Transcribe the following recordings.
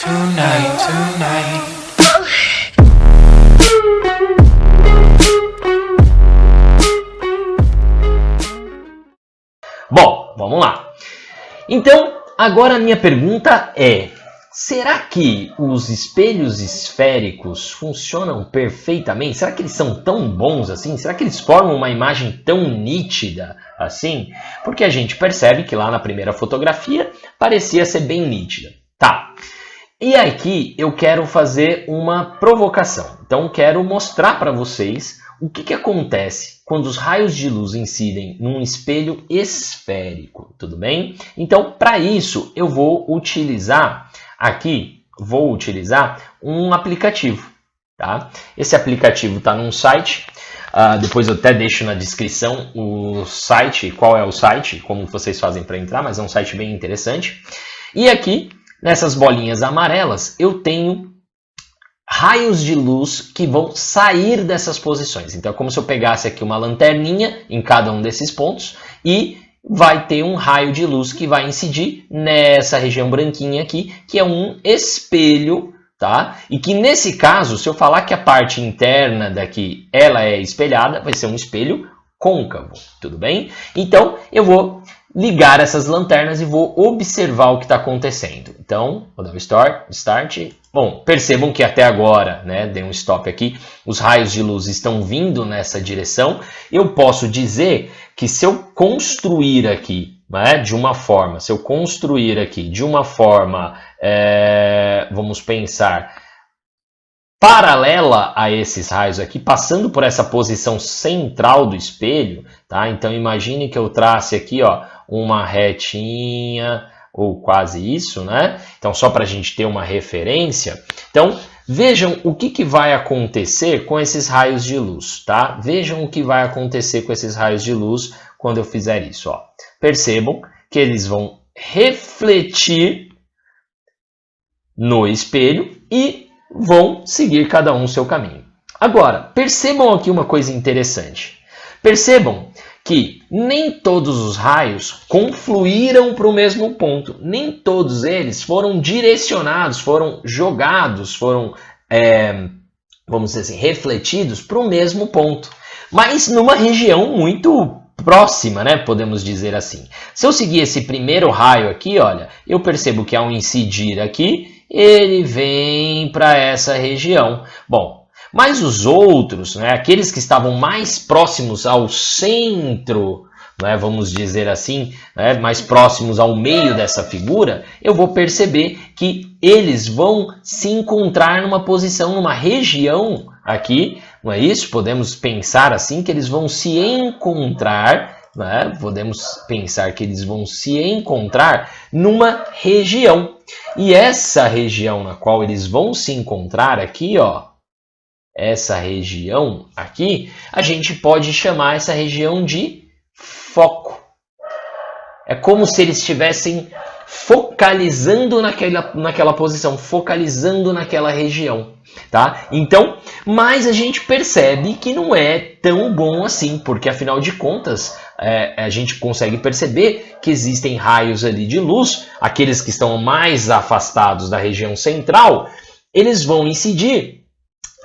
tonight. Bom, vamos lá. Então, agora a minha pergunta é: será que os espelhos esféricos funcionam perfeitamente? Será que eles são tão bons assim? Será que eles formam uma imagem tão nítida assim? Porque a gente percebe que lá na primeira fotografia parecia ser bem nítida. Tá. E aqui eu quero fazer uma provocação. Então, quero mostrar para vocês o que acontece quando os raios de luz incidem num espelho esférico, tudo bem? Então, para isso, eu vou utilizar um aplicativo, tá? Esse aplicativo está num site, depois eu até deixo na descrição o site, qual é o site, como vocês fazem para entrar, mas é um site bem interessante. E aqui, nessas bolinhas amarelas, eu tenho raios de luz que vão sair dessas posições. Então é como se eu pegasse aqui uma lanterninha em cada um desses pontos e vai ter um raio de luz que vai incidir nessa região branquinha aqui, que é um espelho, tá? E que nesse caso, se eu falar que a parte interna daqui ela é espelhada, vai ser um espelho côncavo, tudo bem? Então eu vou ligar essas lanternas e vou observar o que está acontecendo. Então, vou dar um start. Bom, percebam que até agora, né, dei um stop aqui, os raios de luz estão vindo nessa direção. Eu posso dizer que se eu construir aqui, né, de uma forma, vamos pensar, paralela a esses raios aqui, passando por essa posição central do espelho, tá? Então imagine que eu trace aqui, ó, uma retinha, ou quase isso, né? Então só para a gente ter uma referência. Então vejam o que vai acontecer com esses raios de luz, tá? Vejam o que vai acontecer com esses raios de luz quando eu fizer isso, ó. Percebam que eles vão refletir no espelho e vão seguir cada um o seu caminho. Agora, percebam aqui uma coisa interessante. Percebam que nem todos os raios confluíram para o mesmo ponto. Nem todos eles foram direcionados, foram jogados, vamos dizer assim, refletidos para o mesmo ponto. Mas numa região muito próxima, né? Podemos dizer assim. Se eu seguir esse primeiro raio aqui, olha, eu percebo que ao incidir aqui, ele vem para essa região. Bom, mas os outros, né, aqueles que estavam mais próximos ao centro, né, vamos dizer assim, né, mais próximos ao meio dessa figura, eu vou perceber que eles vão se encontrar numa posição, numa região aqui, não é isso? Podemos pensar assim que eles vão se encontrar, né? Podemos pensar que eles vão se encontrar numa região. E essa região na qual eles vão se encontrar aqui, ó, essa região aqui, a gente pode chamar essa região de foco. É como se eles estivessem focalizando naquela posição, focalizando naquela região, tá? Então, mas a gente percebe que não é tão bom assim, porque afinal de contas, a gente consegue perceber que existem raios ali de luz, aqueles que estão mais afastados da região central, eles vão incidir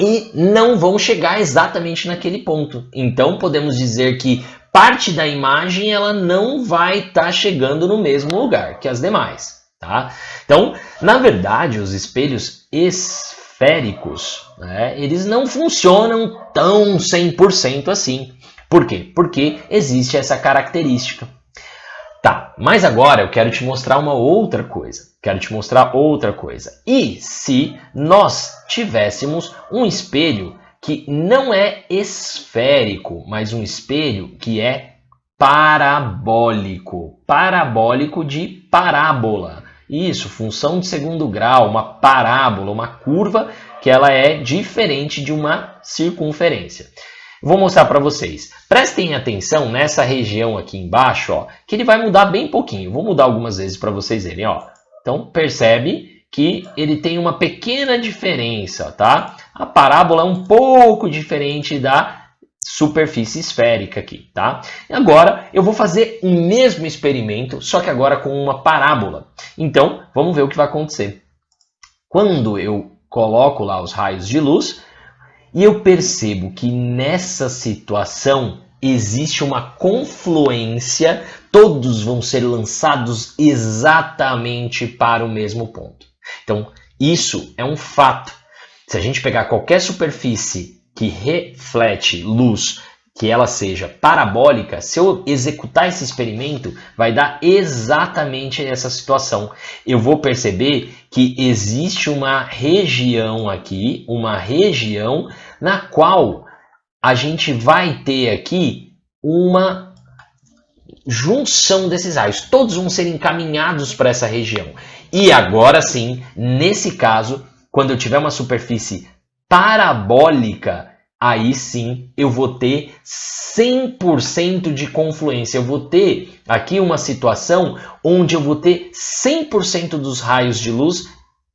e não vão chegar exatamente naquele ponto. Então, podemos dizer que parte da imagem ela não vai estar chegando no mesmo lugar que as demais, tá? Então, na verdade, os espelhos esféricos, né, eles não funcionam tão 100% assim. Por quê? Porque existe essa característica. Tá, mas agora eu quero te mostrar uma outra coisa. E se nós tivéssemos um espelho que não é esférico, mas um espelho que é parabólico. Parabólico de parábola. Isso, função de segundo grau, uma parábola, uma curva que ela é diferente de uma circunferência. Vou mostrar para vocês. Prestem atenção nessa região aqui embaixo, ó, que ele vai mudar bem pouquinho. Vou mudar algumas vezes para vocês verem, ó. Então, percebe que ele tem uma pequena diferença, tá? A parábola é um pouco diferente da superfície esférica aqui, tá? E agora eu vou fazer o mesmo experimento, só que agora com uma parábola. Então, vamos ver o que vai acontecer. Quando eu coloco lá os raios de luz e eu percebo que nessa situação existe uma confluência, todos vão ser lançados exatamente para o mesmo ponto. Então, isso é um fato. Se a gente pegar qualquer superfície que reflete luz, que ela seja parabólica, se eu executar esse experimento, vai dar exatamente essa situação. Eu vou perceber que existe uma região aqui, uma região na qual a gente vai ter aqui uma junção desses raios. Todos vão ser encaminhados para essa região. E agora sim, nesse caso, quando eu tiver uma superfície parabólica, aí sim eu vou ter 100% de confluência. Eu vou ter aqui uma situação onde eu vou ter 100% dos raios de luz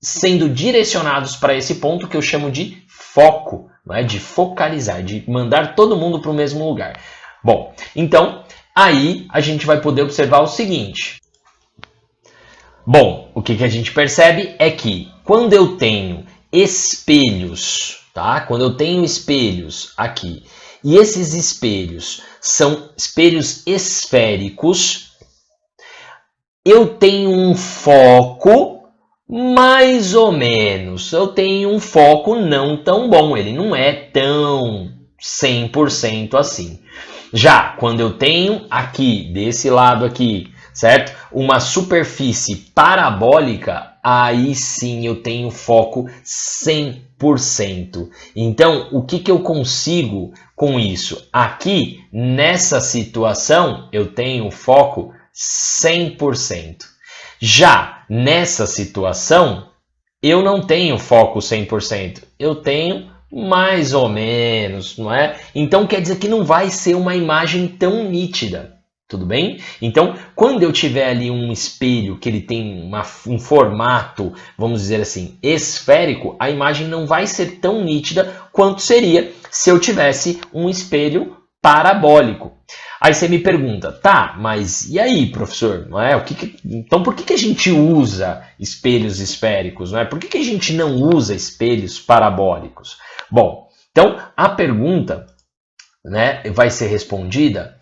sendo direcionados para esse ponto que eu chamo de foco, não é? De focalizar, de mandar todo mundo para o mesmo lugar. Bom, então aí a gente vai poder observar o seguinte. Bom, o que a gente percebe é que quando eu tenho espelhos, tá? Quando eu tenho espelhos aqui, e esses espelhos são espelhos esféricos, eu tenho um foco mais ou menos. Eu tenho um foco não tão bom, ele não é tão 100% assim. Já quando eu tenho aqui, desse lado aqui, certo? Uma superfície parabólica, aí sim eu tenho foco 100%. Então, o que eu consigo com isso? Aqui, nessa situação, eu tenho foco 100%. Já nessa situação, eu não tenho foco 100%. Eu tenho mais ou menos, não é? Então, quer dizer que não vai ser uma imagem tão nítida. Tudo bem? Então, quando eu tiver ali um espelho que ele tem um formato, vamos dizer assim, esférico, a imagem não vai ser tão nítida quanto seria se eu tivesse um espelho parabólico. Aí você me pergunta, tá, mas e aí, professor? Não é? Então, por que a gente usa espelhos esféricos? Não é? Por que a gente não usa espelhos parabólicos? Bom, então a pergunta, né, vai ser respondida.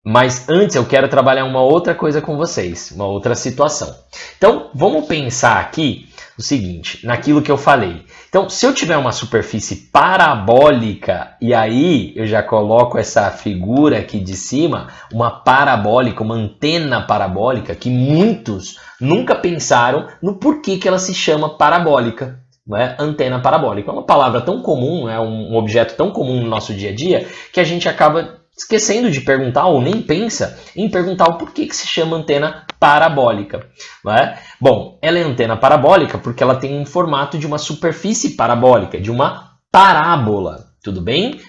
Mas antes eu quero trabalhar uma outra coisa com vocês, uma outra situação. Então, vamos pensar aqui o seguinte, naquilo que eu falei. Então, se eu tiver uma superfície parabólica, e aí eu já coloco essa figura aqui de cima, uma parabólica, uma antena parabólica, que muitos nunca pensaram no porquê que ela se chama parabólica. Não é? Antena parabólica. É uma palavra tão comum, é um objeto tão comum no nosso dia a dia, que a gente acaba esquecendo de perguntar ou nem pensa em perguntar o porquê que se chama antena parabólica. Não é? Bom, ela é antena parabólica porque ela tem um formato de uma superfície parabólica, de uma parábola. Tudo bem?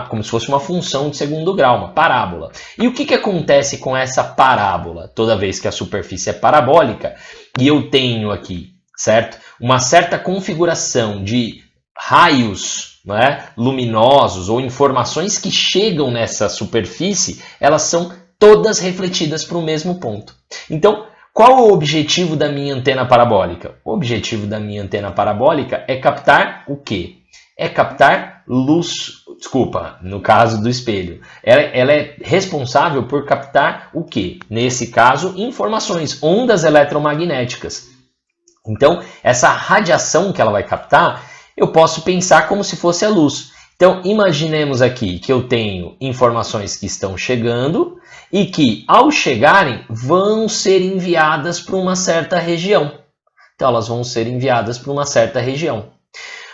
Como se fosse uma função de segundo grau, uma parábola. E o que acontece com essa parábola? Toda vez que a superfície é parabólica e eu tenho aqui, certo? Uma certa configuração de raios, né, luminosos ou informações que chegam nessa superfície, elas são todas refletidas para o mesmo ponto. Então, qual o objetivo da minha antena parabólica? O objetivo da minha antena parabólica é captar o quê? É captar luz, desculpa, no caso do espelho. Ela é responsável por captar o quê? Nesse caso, informações, ondas eletromagnéticas. Então, essa radiação que ela vai captar, eu posso pensar como se fosse a luz. Então, imaginemos aqui que eu tenho informações que estão chegando e que, ao chegarem, vão ser enviadas para uma certa região. Então, elas vão ser enviadas para uma certa região.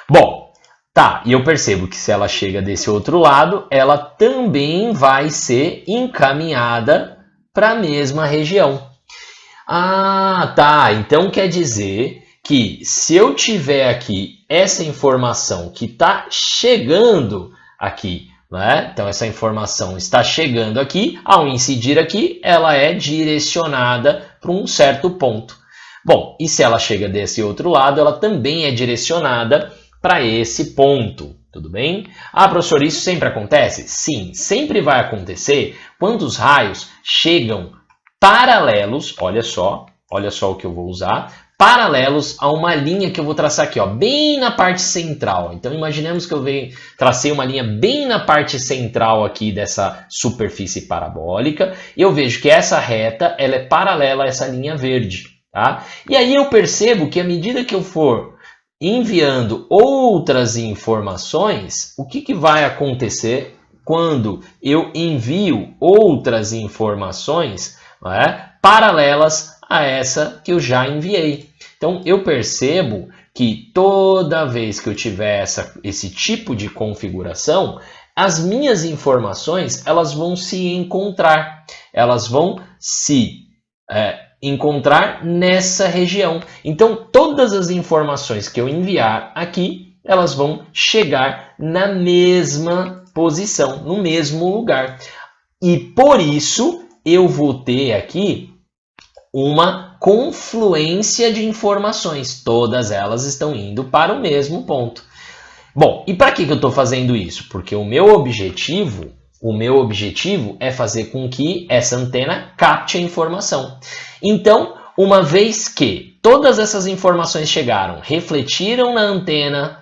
Bom, tá, e eu percebo que se ela chega desse outro lado, ela também vai ser encaminhada para a mesma região. Ah, tá, então quer dizer que se eu tiver aqui essa informação que está chegando aqui, né? Então essa informação está chegando aqui, ao incidir aqui, ela é direcionada para um certo ponto. Bom, e se ela chega desse outro lado, ela também é direcionada para esse ponto, tudo bem? Ah, professor, isso sempre acontece? Sim, sempre vai acontecer quando os raios chegam paralelos, olha só o que eu vou usar, paralelos a uma linha que eu vou traçar aqui, ó, bem na parte central. Então, imaginemos que eu tracei uma linha bem na parte central aqui dessa superfície parabólica, e eu vejo que essa reta ela é paralela a essa linha verde. Tá? E aí eu percebo que à medida que eu for enviando outras informações, o que vai acontecer quando eu envio outras informações, né, paralelas a essa que eu já enviei? Então, eu percebo que toda vez que eu tiver esse tipo de configuração, as minhas informações elas vão se encontrar, elas vão se encontrar nessa região. Então, todas as informações que eu enviar aqui, elas vão chegar na mesma posição, no mesmo lugar. E por isso, eu vou ter aqui uma confluência de informações. Todas elas estão indo para o mesmo ponto. Bom, e para que eu estou fazendo isso? Porque o meu objetivo é fazer com que essa antena capte a informação. Então, uma vez que todas essas informações chegaram, refletiram na antena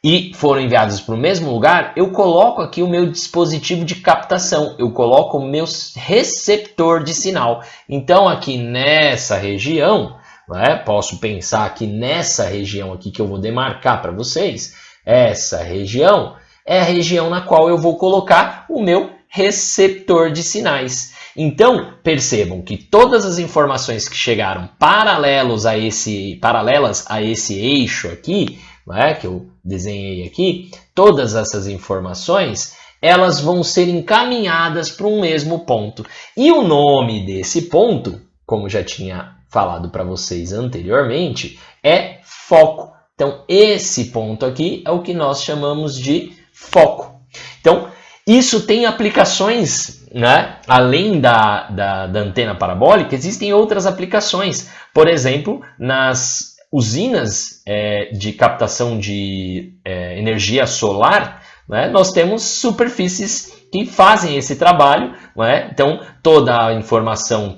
e foram enviadas para o mesmo lugar, eu coloco aqui o meu dispositivo de captação, eu coloco o meu receptor de sinal. Então, aqui nessa região, né, posso pensar aqui nessa região aqui que eu vou demarcar para vocês, essa região é a região na qual eu vou colocar o meu receptor de sinais. Então, percebam que todas as informações que chegaram paralelas a esse eixo aqui, né, que eu desenhei aqui, todas essas informações, elas vão ser encaminhadas para um mesmo ponto. E o nome desse ponto, como já tinha falado para vocês anteriormente, é foco. Então, esse ponto aqui é o que nós chamamos de foco. Então, isso tem aplicações, né? Além da antena parabólica, existem outras aplicações. Por exemplo, nas usinas de captação de energia solar, né? Nós temos superfícies que fazem esse trabalho, né? Então, toda a informação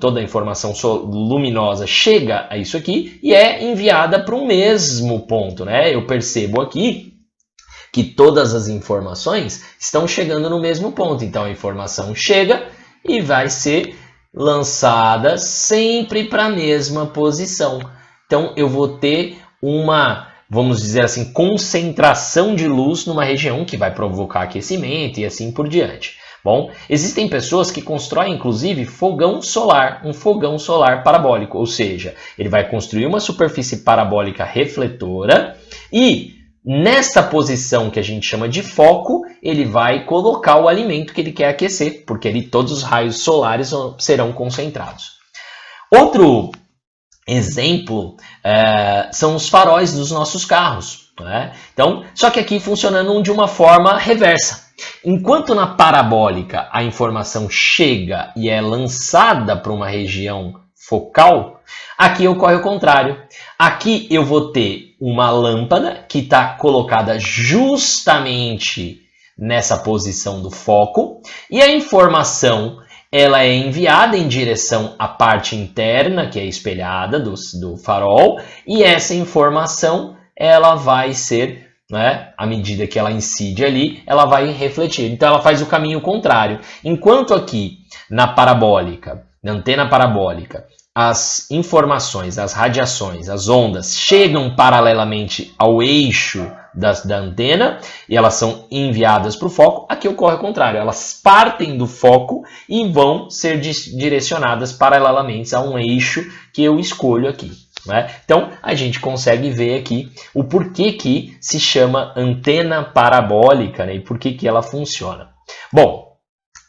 luminosa chega a isso aqui e é enviada para o mesmo ponto, né? Eu percebo aqui que todas as informações estão chegando no mesmo ponto. Então, a informação chega e vai ser lançada sempre para a mesma posição. Então, eu vou ter uma, vamos dizer assim, concentração de luz numa região que vai provocar aquecimento e assim por diante. Bom, existem pessoas que constroem, inclusive, fogão solar, um fogão solar parabólico, ou seja, ele vai construir uma superfície parabólica refletora e nessa posição que a gente chama de foco, ele vai colocar o alimento que ele quer aquecer, porque ali todos os raios solares serão concentrados. Outro exemplo são os faróis dos nossos carros, né? Então, só que aqui funcionando de uma forma reversa. Enquanto na parabólica a informação chega e é lançada para uma região focal, aqui ocorre o contrário. Aqui eu vou ter uma lâmpada que está colocada justamente nessa posição do foco e a informação ela é enviada em direção à parte interna, que é espelhada do farol, e essa informação ela vai ser, né, à medida que ela incide ali, ela vai refletir. Então ela faz o caminho contrário. Enquanto aqui na parabólica, na antena parabólica, as informações, as radiações, as ondas chegam paralelamente ao eixo da antena e elas são enviadas para o foco. Aqui ocorre o contrário, elas partem do foco e vão ser direcionadas paralelamente a um eixo que eu escolho aqui, né? Então a gente consegue ver aqui o porquê que se chama antena parabólica, né? E por que ela funciona. Bom,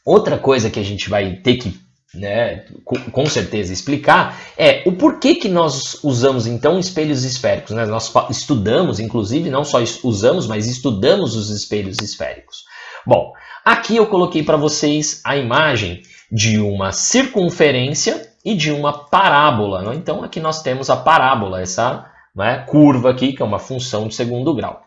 outra coisa que a gente vai ter que, né, com certeza explicar é o porquê que nós usamos então espelhos esféricos, né? Nós estudamos, inclusive, não só usamos, mas estudamos os espelhos esféricos. Bom, aqui eu coloquei para vocês a imagem de uma circunferência e de uma parábola, né? Então aqui nós temos a parábola, essa, né, curva aqui, que é uma função de segundo grau.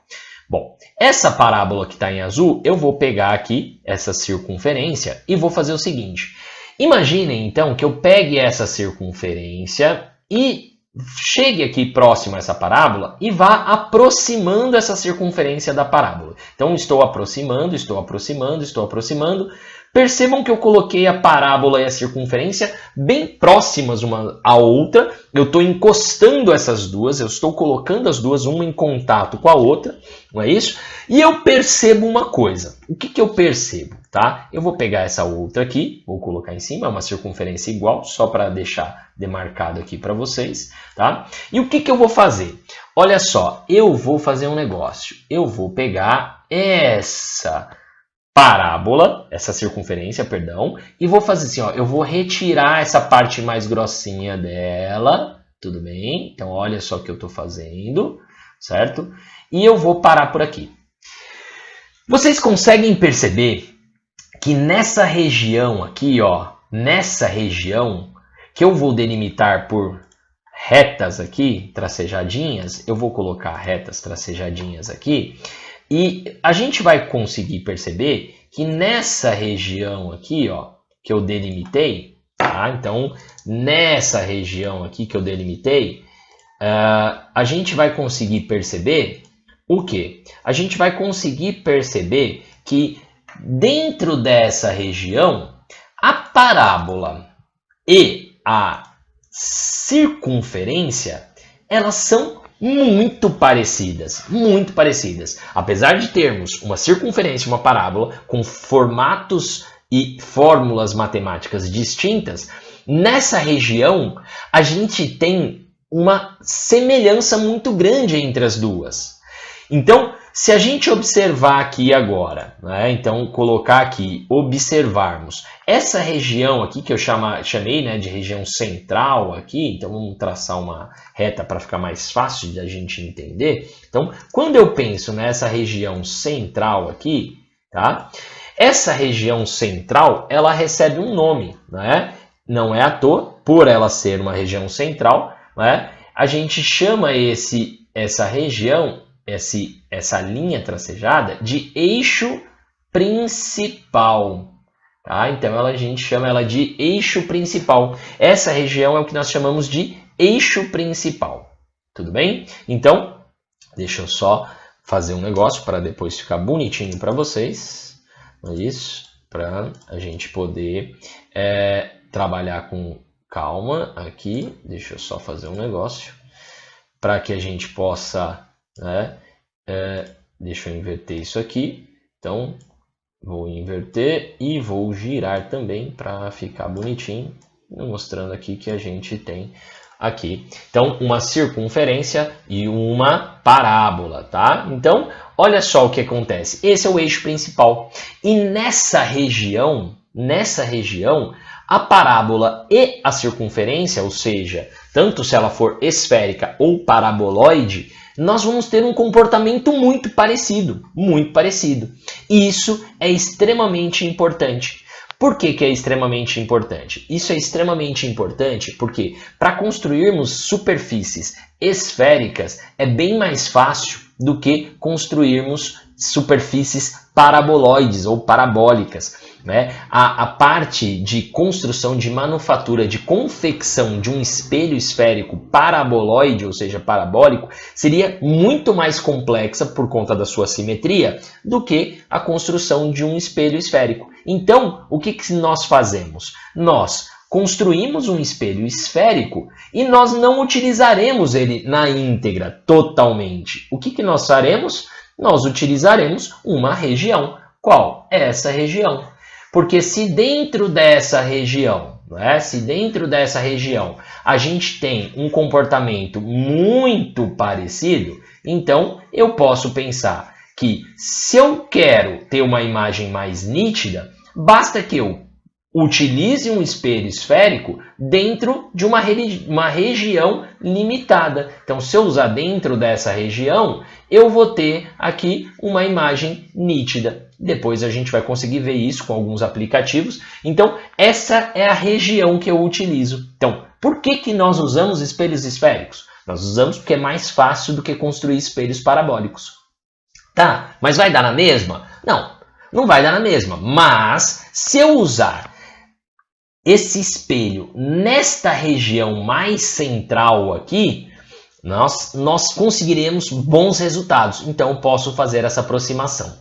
Bom, essa parábola que está em azul, eu vou pegar aqui essa circunferência e vou fazer o seguinte. Imaginem, então, que eu pegue essa circunferência e chegue aqui próximo a essa parábola e vá aproximando essa circunferência da parábola. Então, estou aproximando, estou aproximando, estou aproximando. Percebam que eu coloquei a parábola e a circunferência bem próximas uma à outra. Eu estou encostando essas duas, eu estou colocando as duas uma em contato com a outra, não é isso? E eu percebo uma coisa. O que que eu percebo? Tá? Eu vou pegar essa outra aqui, vou colocar em cima, uma circunferência igual, só para deixar demarcado aqui para vocês. Tá? E o que que eu vou fazer? Olha só, eu vou fazer um negócio. Eu vou pegar essa parábola, essa circunferência, perdão, e vou fazer assim, ó, eu vou retirar essa parte mais grossinha dela, tudo bem? Então, olha só o que eu estou fazendo, certo? E eu vou parar por aqui. Vocês conseguem perceber que nessa região aqui, ó, nessa região que eu vou delimitar por retas aqui, tracejadinhas, eu vou colocar retas tracejadinhas aqui, e a gente vai conseguir perceber que nessa região aqui, ó, que eu delimitei, tá? Então, nessa região aqui que eu delimitei, a gente vai conseguir perceber o quê? A gente vai conseguir perceber que dentro dessa região, a parábola e a circunferência, elas são muito parecidas, muito parecidas. Apesar de termos uma circunferência e uma parábola com formatos e fórmulas matemáticas distintas, nessa região a gente tem uma semelhança muito grande entre as duas. Então, se a gente observar aqui agora, né, então colocar aqui, observarmos essa região aqui que eu chamei, né, de região central aqui, então vamos traçar uma reta para ficar mais fácil de a gente entender. Então, quando eu penso nessa região central aqui, tá? Essa região central, ela recebe um nome, né? Não é à toa, por ela ser uma região central, né? A gente chama essa região, essa linha tracejada, de eixo principal. Tá? Então a gente chama ela de eixo principal. Essa região é o que nós chamamos de eixo principal. Tudo bem? Então, deixa eu só fazer um negócio para depois ficar bonitinho para vocês. Isso, para a gente poder trabalhar com calma aqui. Deixa eu só fazer um negócio para que a gente possa... né? Deixa eu inverter isso aqui. Então, vou inverter e vou girar também para ficar bonitinho, mostrando aqui que a gente tem aqui. Então, uma circunferência e uma parábola, tá? Então, olha só o que acontece. Esse é o eixo principal. E nessa região, a parábola e a circunferência, ou seja, tanto se ela for esférica ou paraboloide, nós vamos ter um comportamento muito parecido, muito parecido. E isso é extremamente importante. Por que que é extremamente importante? Isso é extremamente importante porque para construirmos superfícies esféricas é bem mais fácil do que construirmos superfícies paraboloides ou parabólicas. Né? A parte de construção, de manufatura, de confecção de um espelho esférico paraboloide, ou seja, parabólico, seria muito mais complexa por conta da sua simetria do que a construção de um espelho esférico. Então, o que nós fazemos? Nós construímos um espelho esférico e nós não utilizaremos ele na íntegra, totalmente. O que nós faremos? Nós utilizaremos uma região. Qual? Essa região. Porque se dentro dessa região, a gente tem um comportamento muito parecido, então eu posso pensar que se eu quero ter uma imagem mais nítida, basta que eu utilize um espelho esférico dentro de uma região limitada. Então, se eu usar dentro dessa região, eu vou ter aqui uma imagem nítida. Depois a gente vai conseguir ver isso com alguns aplicativos. Então, essa é a região que eu utilizo. Então, por que nós usamos espelhos esféricos? Nós usamos porque é mais fácil do que construir espelhos parabólicos. Tá, mas vai dar na mesma? Não, não vai dar na mesma. Mas, se eu usar esse espelho nesta região mais central aqui, nós conseguiremos bons resultados. Então, posso fazer essa aproximação.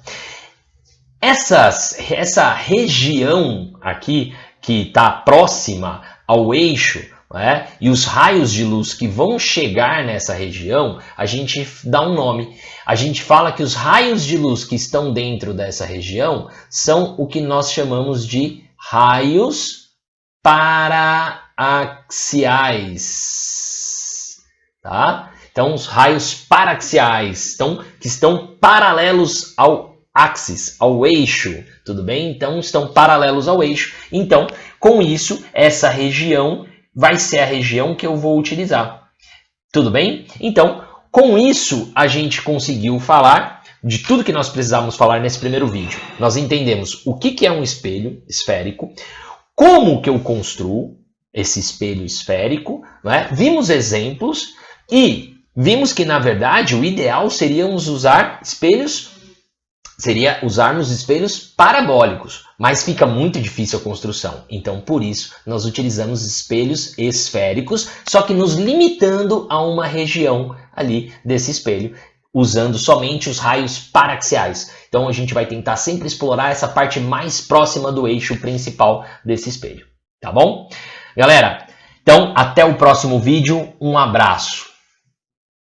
Essa região aqui, que está próxima ao eixo, né, e os raios de luz que vão chegar nessa região, a gente dá um nome. A gente fala que os raios de luz que estão dentro dessa região são o que nós chamamos de raios paraxiais. Tá? Então, os raios paraxiais que estão paralelos ao axis, ao eixo, tudo bem? Então, estão paralelos ao eixo. Então, com isso, essa região vai ser a região que eu vou utilizar. Tudo bem? Então, com isso, a gente conseguiu falar de tudo que nós precisávamos falar nesse primeiro vídeo. Nós entendemos o que é um espelho esférico, como que eu construo esse espelho esférico, né? Vimos exemplos e vimos que, na verdade, o ideal seríamos usarmos espelhos parabólicos, mas fica muito difícil a construção. Então, por isso, nós utilizamos espelhos esféricos, só que nos limitando a uma região ali desse espelho, usando somente os raios paraxiais. Então, a gente vai tentar sempre explorar essa parte mais próxima do eixo principal desse espelho. Tá bom? Galera, então, até o próximo vídeo. Um abraço.